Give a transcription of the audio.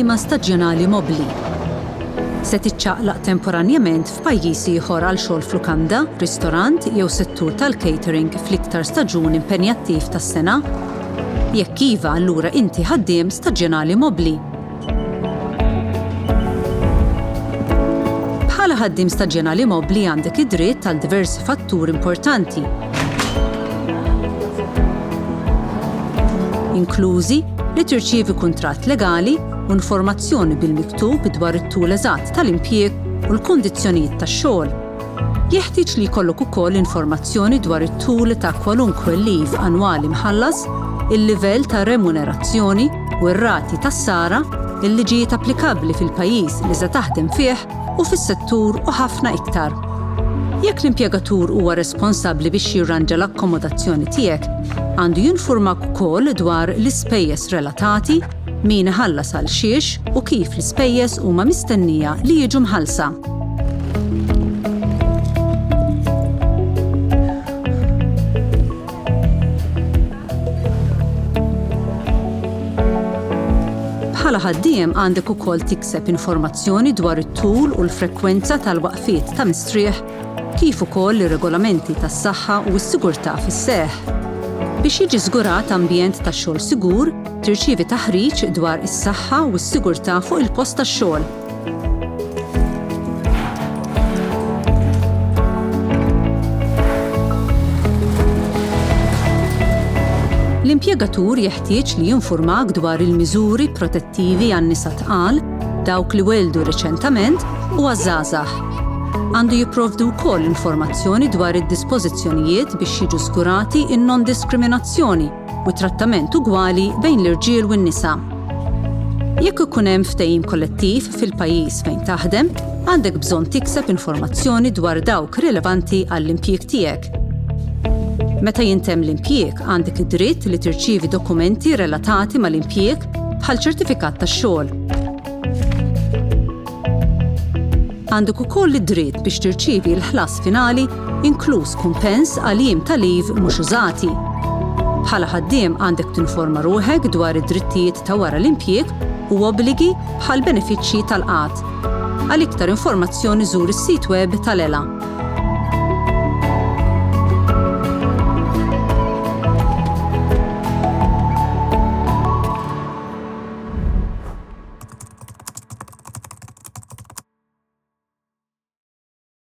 ħaddiema staġjonali mobbli. Se tiċċaqlaq temporanjament f'pajjiż ieħor għal xogħol f'lukanda, ristorant jew settur tal-catering fl-iktar staġun impenjattiv tas-sena? Jekk iva, allura inti ħaddiem staġjonali mobbli. Bħala ħaddiem staġjonali mobbli għandek id-dritt għal diversi fatturi importanti, inklużi li tirċievi kuntratt legali u informazzjoni bil-miktub dwar it-tul eżatt tal-impjieg u l-kundizzjonijiet tax-xogħol. Jeħtieġ li jkollok ukoll informazzjoni dwar it-tul ta' kwalunkwe leave annwali mħallas, il-livell ta' remunerazzjoni u r-rati tas-sara, il-liġijiet applikabbli fil-pajjiż li se taħdem fih u fis-settur u ħafna iktar. Jekk l-impjegatur huwa responsabbli biex jirranġa l-akkomodazzjoni tiegħek, għandu jinformak ukoll dwar l-ispejjeż relatati, min iħallas għal xiex u kif l-ispejjeż huma mistennija li jiġu mħallsa. Bħala ħaddiem għandek ukoll tikseb informazzjoni dwar it-tul u l-frekwenza tal-waqfiet ta' mistrieħ, kif ukoll ir-regolamenti tas-saħħa u s-sigurtà fis-seħħ. Biex jiġi żgurat ambjent tax-xogħol sigur, tirċievi taħriġ dwar is-saħħa u s-sigurtà fuq il-post tax-xogħol. L-impjegatur jeħtieġ li jinformak dwar il-miżuri protettivi għan-nisa tqal, dawk li weldu reċentament u għaż-żgħażagħ. Għandu jipprovdu wkoll informazzjoni dwar id-dispożizzjonijiet biex jiġu żgurati in-non-diskriminazzjoni u trattament ugwali bejn l-irġiel u n-nisa. Jekk ikun hemm ftehim kollettiv fil-pajjiż fejn taħdem, għandek bżonn tikseb informazzjoni dwar dawk rilevanti għall-impjieg tiegħek. Meta jintemm l-impjieg, għandek id-dritt li tirċievi dokumenti relatati mal-impjieg bħal ċertifikat tax-xogħol. Għandek ukoll id-dritt biex tirċievi l-ħlas finali, inkluż kumpens għal jiem ta' leave mhux użati. Bħala ħaddiem għandek tinforma ruħek dwar id-drittijiet ta' wara l-impjieg u obbligi bħal benefiċċji tal-qatt. Għal iktar informazzjoni żur is-sit web tal-ELA.